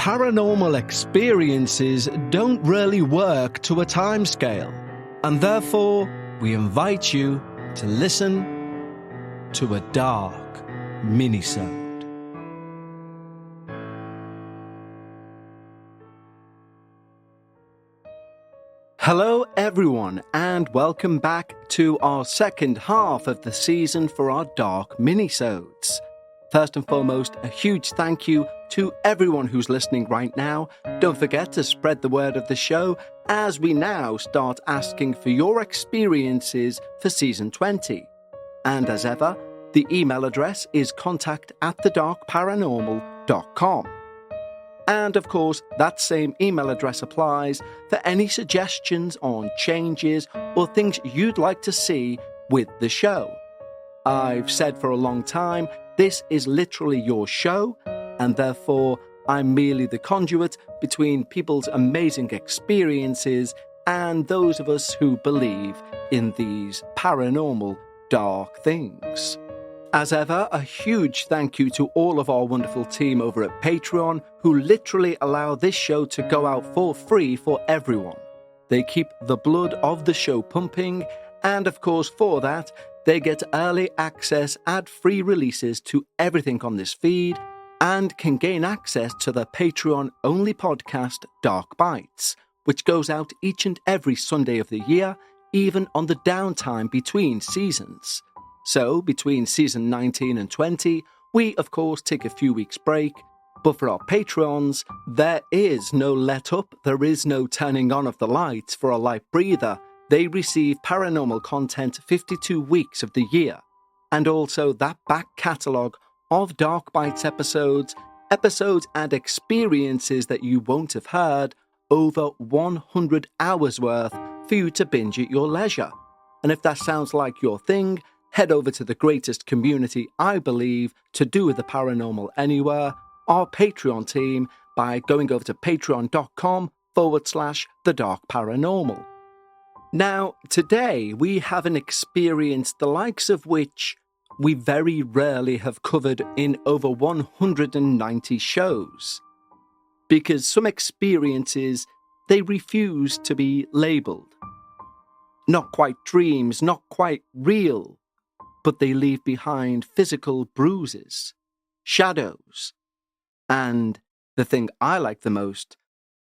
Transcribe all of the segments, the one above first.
paranormal experiences don't really work to a timescale, and therefore we invite you to listen to a dark minisode. Hello everyone, and welcome back to our second half of the season for our dark minisodes. First and foremost, a huge thank you to everyone who's listening right now. Don't forget to spread the word of the show as we now start asking for your experiences for season 20. And as ever, the email address is contact@thedarkparanormal.com. And of course, that same email address applies for any suggestions on changes or things you'd like to see with the show. I've said for a long time, this is literally your show, and therefore I'm merely the conduit between people's amazing experiences and those of us who believe in these paranormal dark things. As ever, a huge thank you to all of our wonderful team over at Patreon who literally allow this show to go out for free for everyone. They keep the blood of the show pumping, and of course for that, they get early access ad-free releases to everything on this feed and can gain access to the Patreon-only podcast Dark Bites, which goes out each and every Sunday of the year, even on the downtime between seasons. So, between season 19 and 20, we of course take a few weeks break, but for our Patreons, there is no let up, there is no turning on of the lights for a light breather. They receive paranormal content 52 weeks of the year, and also that back catalogue of Dark Bites episodes and experiences that you won't have heard, over 100 hours worth for you to binge at your leisure. And if that sounds like your thing, head over to the greatest community, I believe, to do with the paranormal anywhere, our Patreon team, by going over to patreon.com/thedarkparanormal. Now, today we have an experience the likes of which we very rarely have covered in over 190 shows. Because some experiences, they refuse to be labelled. Not quite dreams, not quite real, but they leave behind physical bruises, shadows, and, the thing I like the most,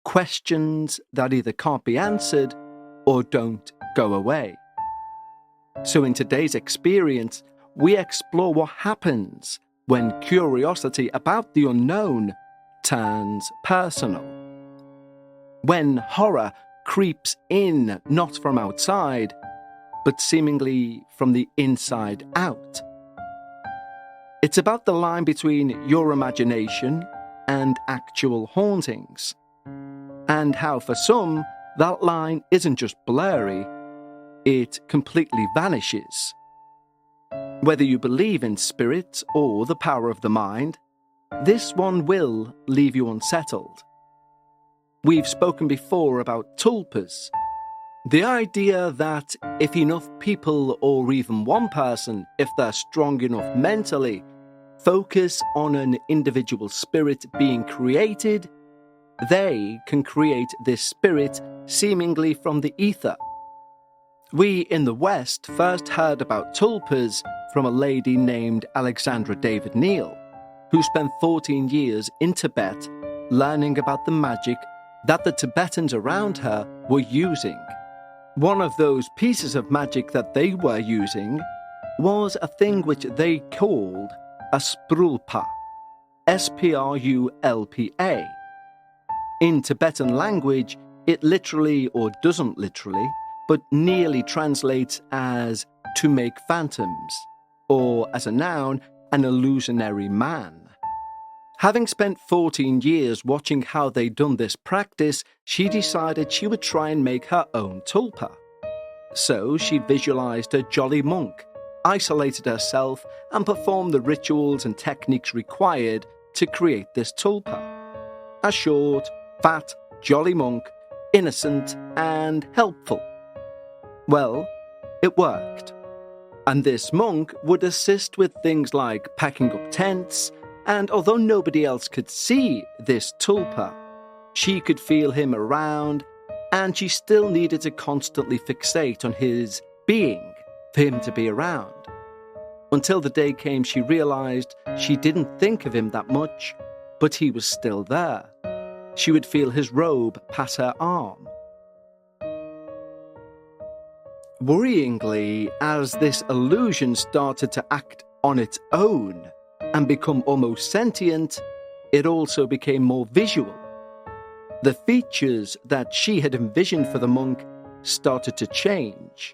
questions that either can't be answered or don't go away. So in today's experience, we explore what happens when curiosity about the unknown turns personal. When horror creeps in not from outside, but seemingly from the inside out. It's about the line between your imagination and actual hauntings, and how for some, that line isn't just blurry, it completely vanishes. Whether you believe in spirits or the power of the mind, this one will leave you unsettled. We've spoken before about tulpas. The idea that if enough people, or even one person, if they're strong enough mentally, focus on an individual spirit being created, they can create this spirit seemingly from the ether. We in the West first heard about tulpas from a lady named Alexandra David Neal, who spent 14 years in Tibet learning about the magic that the Tibetans around her were using. One of those pieces of magic that they were using was a thing which they called a sprulpa, S-P-R-U-L-P-A. In Tibetan language, it literally, or doesn't literally, but nearly translates as to make phantoms, or as a noun, an illusionary man. Having spent 14 years watching how they'd done this practice, she decided she would try and make her own tulpa. So she visualized a jolly monk, isolated herself, and performed the rituals and techniques required to create this tulpa. A short, fat, jolly monk, innocent and helpful. Well, it worked. And this monk would assist with things like packing up tents, And although nobody else could see this Tulpa, she could feel him around, and she still needed to constantly fixate on his being for him to be around. Until the day came she realized she didn't think of him that much, but he was still there. She would feel his robe pass her arm. Worryingly, as this illusion started to act on its own and become almost sentient, it also became more visual. The features that she had envisioned for the monk started to change.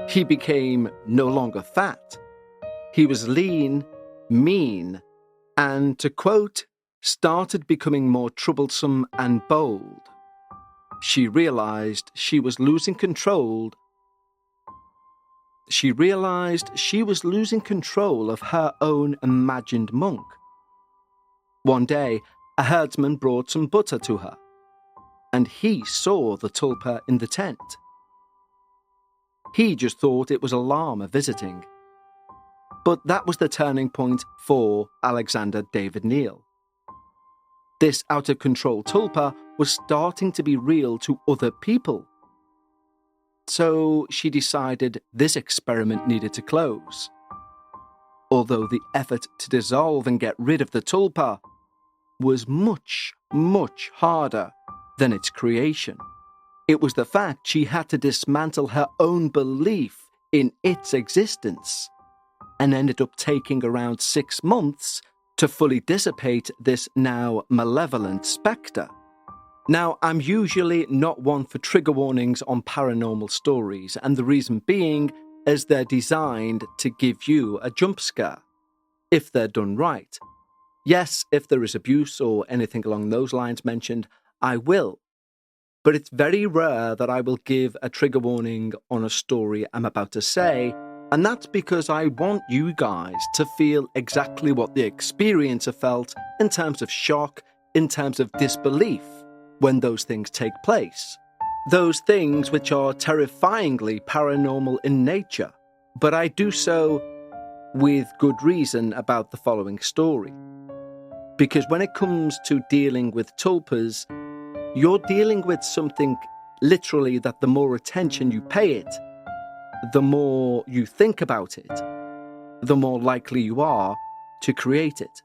He became no longer fat. He was lean, mean, and, to quote, started becoming more troublesome and bold. She realized she was losing control. She realized she was losing control of her own imagined monk. One day, a herdsman brought some butter to her, and he saw the Tulpa in the tent. He just thought it was a llama visiting. But that was the turning point for Alexander David Neal. This out-of-control Tulpa was starting to be real to other people. So she decided this experiment needed to close. Although the effort to dissolve and get rid of the Tulpa was much, much harder than its creation. It was the fact she had to dismantle her own belief in its existence, and ended up taking around 6 months to fully dissipate this now malevolent spectre. Now, I'm usually not one for trigger warnings on paranormal stories, and the reason being is they're designed to give you a jump scare, if they're done right. Yes, if there is abuse or anything along those lines mentioned, I will. But it's very rare that I will give a trigger warning on a story I'm about to say, and that's because I want you guys to feel exactly what the experiencer felt in terms of shock, in terms of disbelief, when those things take place. Those things which are terrifyingly paranormal in nature. But I do so with good reason about the following story. Because when it comes to dealing with tulpas, you're dealing with something literally that the more attention you pay it, the more you think about it, the more likely you are to create it.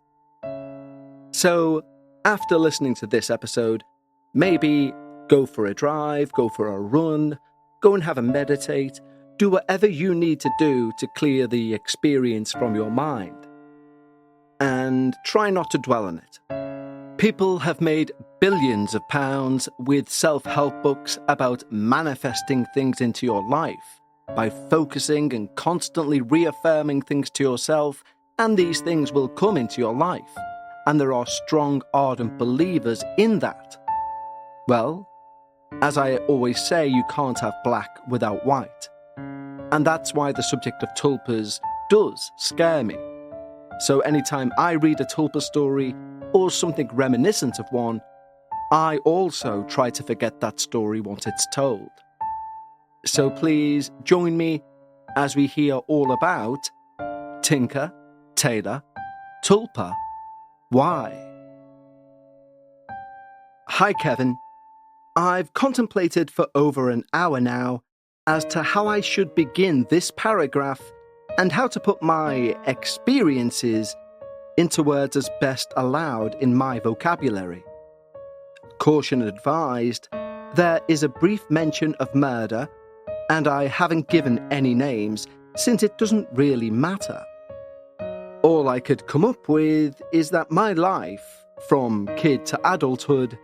So, after listening to this episode, maybe go for a drive, go for a run, go and have a meditate, do whatever you need to do to clear the experience from your mind. And try not to dwell on it. People have made billions of pounds with self-help books about manifesting things into your life, by focusing and constantly reaffirming things to yourself, and these things will come into your life. And there are strong, ardent believers in that. Well, as I always say, you can't have black without white. And that's why the subject of tulpas does scare me. So anytime I read a tulpa story, or something reminiscent of one, I also try to forget that story once it's told. So please join me as we hear all about Tinker, Tailor, Tulpa, why? Hi Kevin. I've contemplated for over an hour now as to how I should begin this paragraph and how to put my experiences into words as best allowed in my vocabulary. Caution advised, there is a brief mention of murder, and I haven't given any names since it doesn't really matter. All I could come up with is that my life, from kid to adulthood,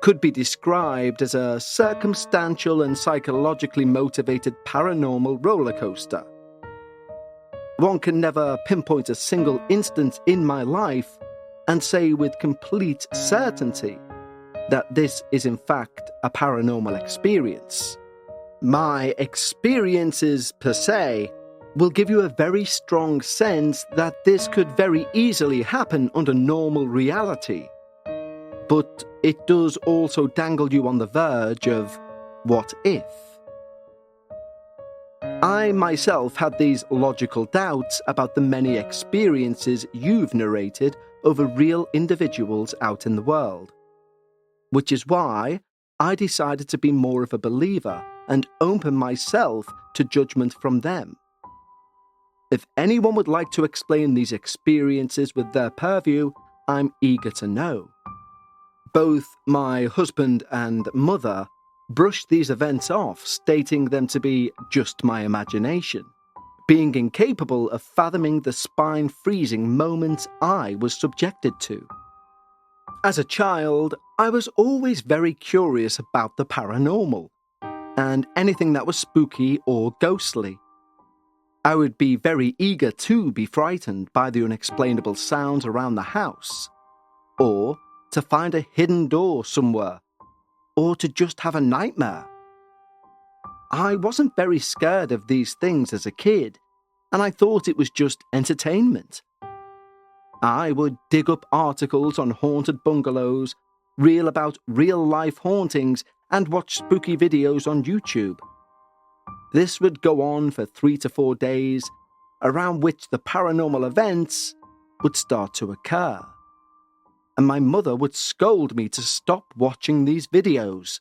could be described as a circumstantial and psychologically motivated paranormal roller coaster. One can never pinpoint a single instance in my life and say with complete certainty that this is in fact a paranormal experience. My experiences per se will give you a very strong sense that this could very easily happen under normal reality. But it does also dangle you on the verge of what if. I myself had these logical doubts about the many experiences you've narrated over real individuals out in the world, which is why I decided to be more of a believer and open myself to judgment from them. If anyone would like to explain these experiences with their purview, I'm eager to know. Both my husband and mother brushed these events off, stating them to be just my imagination, being incapable of fathoming the spine-freezing moments I was subjected to. As a child, I was always very curious about the paranormal, and anything that was spooky or ghostly. I would be very eager to be frightened by the unexplainable sounds around the house, or to find a hidden door somewhere, or to just have a nightmare. I wasn't very scared of these things as a kid, and I thought it was just entertainment. I would dig up articles on haunted bungalows, reel about real-life hauntings, and watch spooky videos on YouTube. This would go on for 3 to 4 days, around which the paranormal events would start to occur. And my mother would scold me to stop watching these videos.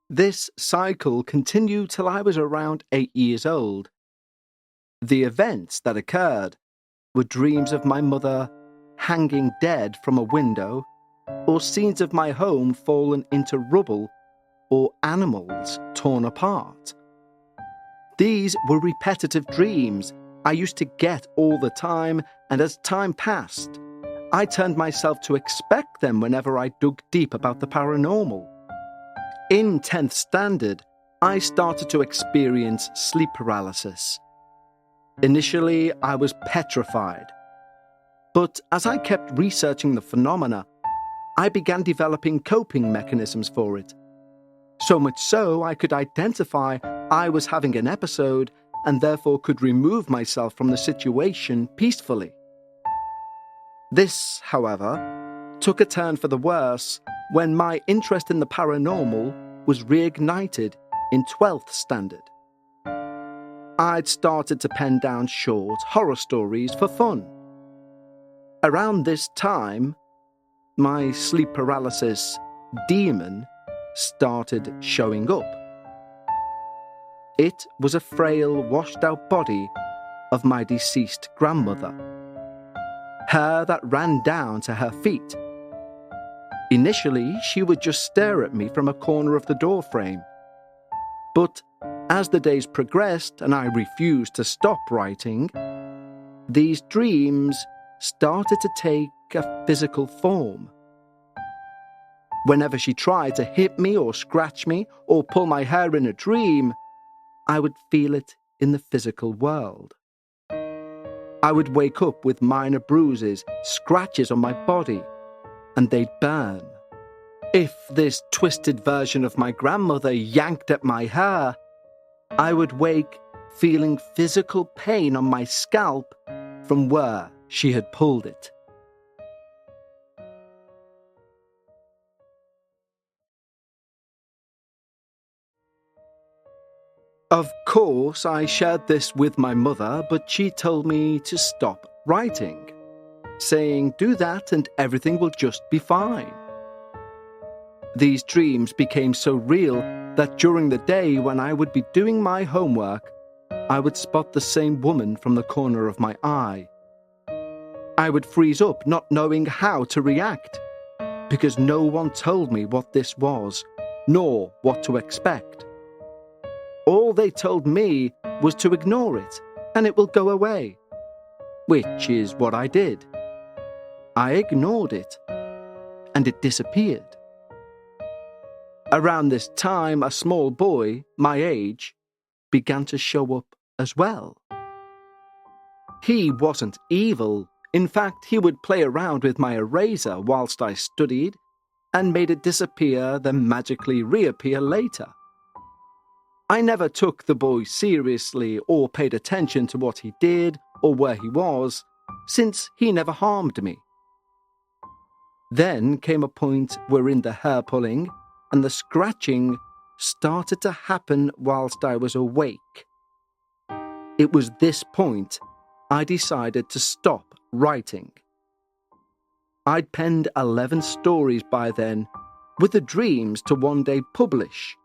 This cycle continued till I was around 8 years old. The events that occurred were dreams of my mother hanging dead from a window, or scenes of my home fallen into rubble, or animals torn apart. These were repetitive dreams I used to get all the time, and as time passed, I turned myself to expect them whenever I dug deep about the paranormal. In 10th standard, I started to experience sleep paralysis. Initially, I was petrified. But as I kept researching the phenomena, I began developing coping mechanisms for it. So much so, I could identify I was having an episode and therefore could remove myself from the situation peacefully. This, however, took a turn for the worse when my interest in the paranormal was reignited in 12th standard. I'd started to pen down short horror stories for fun. Around this time, my sleep paralysis demon started showing up. It was a frail, washed-out body of my deceased grandmother. Hair that ran down to her feet. Initially, she would just stare at me from a corner of the doorframe. But as the days progressed and I refused to stop writing, these dreams started to take a physical form. Whenever she tried to hit me or scratch me or pull my hair in a dream, I would feel it in the physical world. I would wake up with minor bruises, scratches on my body, and they'd burn. If this twisted version of my grandmother yanked at my hair, I would wake feeling physical pain on my scalp from where she had pulled it. Of course, I shared this with my mother, but she told me to stop writing, saying, "Do that and everything will just be fine." These dreams became so real that during the day when I would be doing my homework, I would spot the same woman from the corner of my eye. I would freeze up, not knowing how to react, because no one told me what this was, nor what to expect. All they told me was to ignore it, and it will go away, which is what I did. I ignored it, and it disappeared. Around this time, a small boy, my age, began to show up as well. He wasn't evil. In fact, he would play around with my eraser whilst I studied, and made it disappear, then magically reappear later. I never took the boy seriously or paid attention to what he did or where he was, since he never harmed me. Then came a point wherein the hair pulling and the scratching started to happen whilst I was awake. It was this point I decided to stop writing. I'd penned 11 stories by then, with the dreams to one day publish.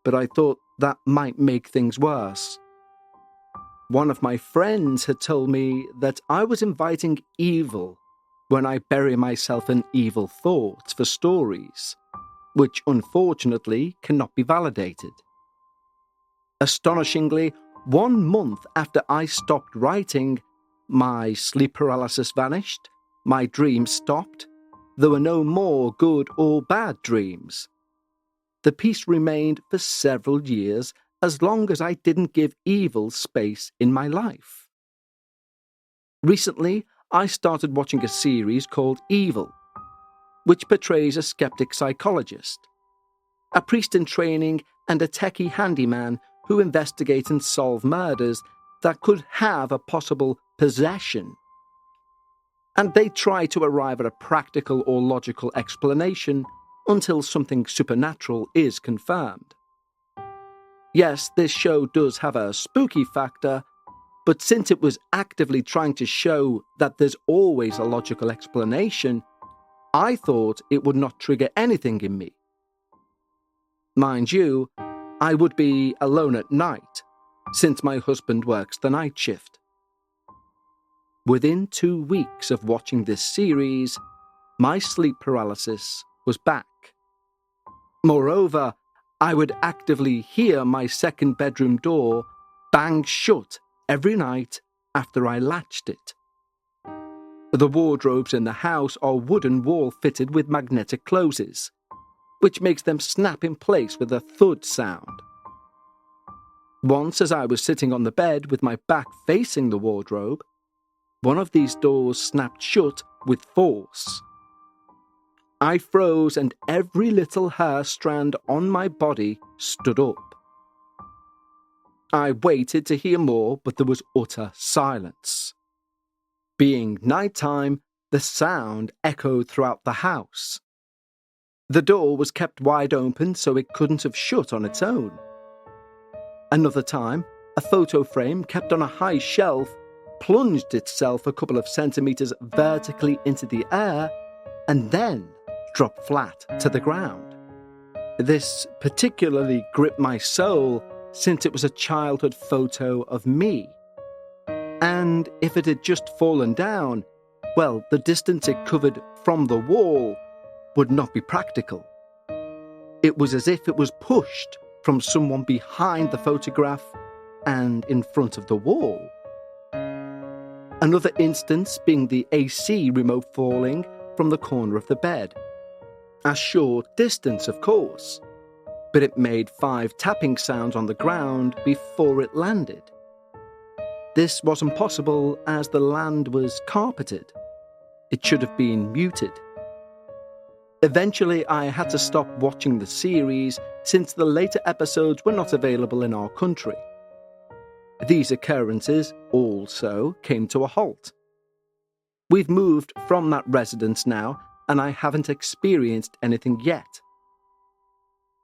But I thought that might make things worse. One of my friends had told me that I was inviting evil when I bury myself in evil thoughts for stories, which unfortunately cannot be validated. Astonishingly, 1 month after I stopped writing, my sleep paralysis vanished, my dreams stopped, there were no more good or bad dreams. The peace remained for several years as long as I didn't give evil space in my life. Recently, I started watching a series called Evil, which portrays a skeptic psychologist, a priest in training and a techie handyman who investigate and solve murders that could have a possible possession. And they try to arrive at a practical or logical explanation until something supernatural is confirmed. Yes, this show does have a spooky factor, but since it was actively trying to show that there's always a logical explanation, I thought it would not trigger anything in me. Mind you, I would be alone at night, since my husband works the night shift. Within 2 weeks of watching this series, my sleep paralysis was back. Moreover, I would actively hear my second bedroom door bang shut every night after I latched it. The wardrobes in the house are wooden wall fitted with magnetic closes, which makes them snap in place with a thud sound. Once, as I was sitting on the bed with my back facing the wardrobe, one of these doors snapped shut with force. I froze and every little hair strand on my body stood up. I waited to hear more, but there was utter silence. Being nighttime, the sound echoed throughout the house. The door was kept wide open so it couldn't have shut on its own. Another time, a photo frame kept on a high shelf plunged itself a couple of centimeters vertically into the air and then dropped flat to the ground. This particularly gripped my soul since it was a childhood photo of me. And if it had just fallen down, well, the distance it covered from the wall would not be practical. It was as if it was pushed from someone behind the photograph and in front of the wall. Another instance being the AC remote falling from the corner of the bed. A short distance, of course, but it made 5 tapping sounds on the ground before it landed. This wasn't possible as the land was carpeted. It should have been muted. Eventually, I had to stop watching the series since the later episodes were not available in our country. These occurrences also came to a halt. We've moved from that residence now, and I haven't experienced anything yet.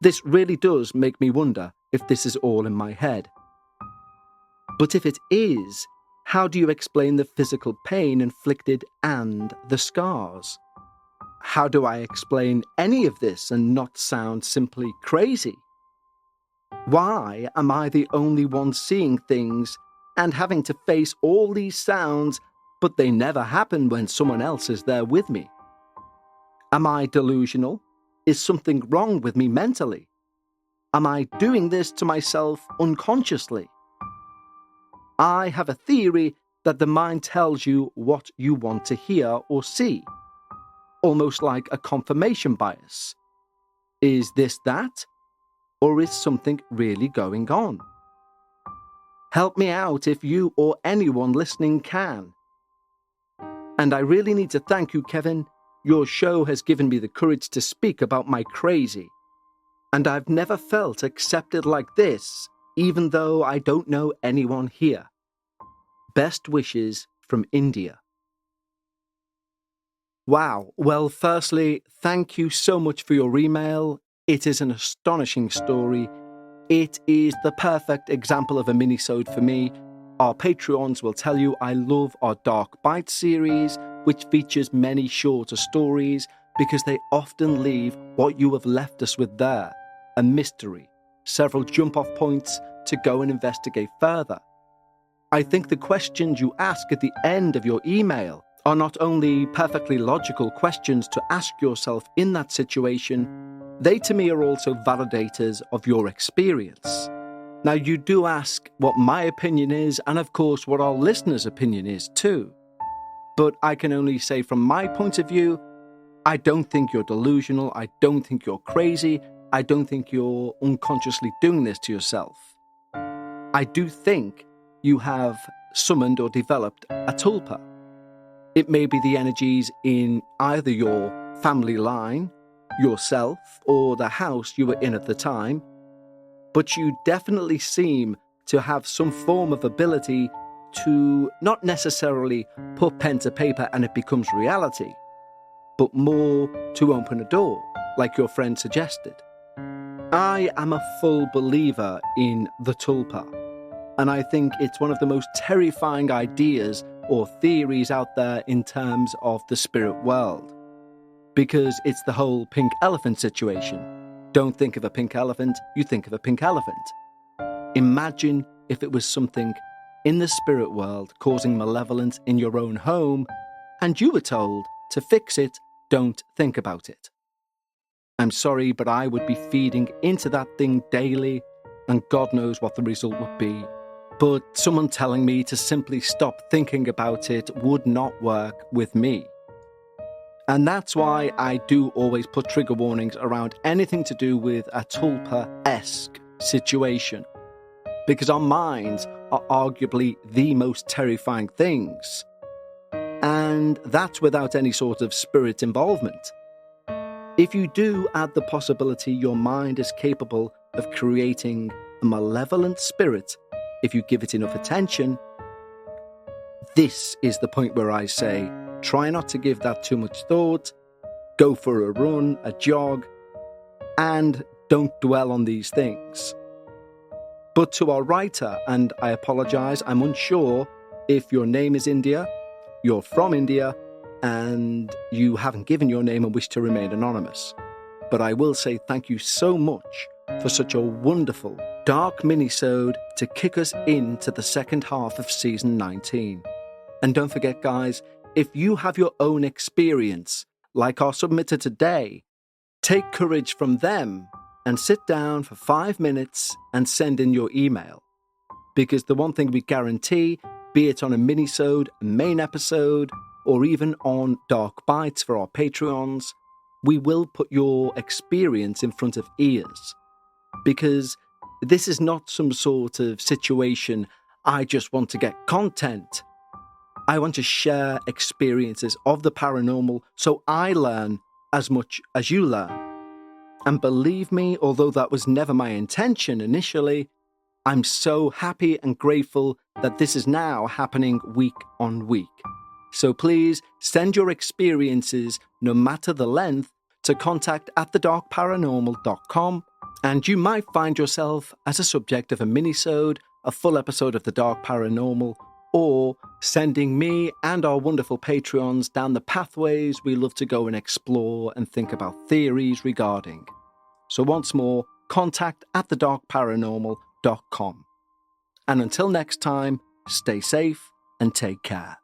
This really does make me wonder if this is all in my head. But if it is, how do you explain the physical pain inflicted and the scars? How do I explain any of this and not sound simply crazy? Why am I the only one seeing things and having to face all these sounds, but they never happen when someone else is there with me? Am I delusional? Is something wrong with me mentally? Am I doing this to myself unconsciously? I have a theory that the mind tells you what you want to hear or see, almost like a confirmation bias. Is this that? Or is something really going on? Help me out if you or anyone listening can. And I really need to thank you, Kevin. Your show has given me the courage to speak about my crazy. And I've never felt accepted like this, even though I don't know anyone here. Best wishes from India. Wow. Well, firstly, thank you so much for your email. It is an astonishing story. It is the perfect example of a minisode for me. Our Patreons will tell you I love our Dark Bite series, which features many shorter stories because they often leave what you have left us with there, a mystery, several jump-off points to go and investigate further. I think the questions you ask at the end of your email are not only perfectly logical questions to ask yourself in that situation, they to me are also validators of your experience. Now, you do ask what my opinion is, and of course what our listeners' opinion is too. But I can only say from my point of view, I don't think you're delusional, I don't think you're crazy, I don't think you're unconsciously doing this to yourself. I do think you have summoned or developed a tulpa. It may be the energies in either your family line, yourself, or the house you were in at the time, but you definitely seem to have some form of ability to not necessarily put pen to paper and it becomes reality, but more to open a door, like your friend suggested. I am a full believer in the tulpa, and I think it's one of the most terrifying ideas or theories out there in terms of the spirit world, because it's the whole pink elephant situation. Don't think of a pink elephant, you think of a pink elephant. Imagine if it was something in the spirit world causing malevolence in your own home, and you were told to fix it, don't think about it. I'm sorry, but I would be feeding into that thing daily, and God knows what the result would be. But someone telling me to simply stop thinking about it would not work with me. And that's why I do always put trigger warnings around anything to do with a tulpa-esque situation, because our minds are arguably the most terrifying things, and that's without any sort of spirit involvement. If you do add the possibility your mind is capable of creating a malevolent spirit if you give it enough attention, this is the point where I say, try not to give that too much thought, go for a run, a jog, and don't dwell on these things. But to our writer, and I apologise, I'm unsure if your name is India, you're from India, and you haven't given your name and wish to remain anonymous. But I will say thank you so much for such a wonderful, dark minisode to kick us into the second half of season 19. And don't forget, guys, if you have your own experience, like our submitter today, take courage from them and sit down for 5 minutes and send in your email. Because the one thing we guarantee, be it on a minisode, a main episode, or even on Dark Bites for our Patreons, we will put your experience in front of ears. Because this is not some sort of situation, I just want to get content. I want to share experiences of the paranormal so I learn as much as you learn. And believe me, although that was never my intention initially, I'm so happy and grateful that this is now happening week on week. So please send your experiences, no matter the length, to contact@thedarkparanormal.com, and you might find yourself as a subject of a minisode, a full episode of The Dark Paranormal, or sending me and our wonderful Patreons down the pathways we love to go and explore and think about theories regarding. So once more, contact@thedarkparanormal.com. And until next time, stay safe and take care.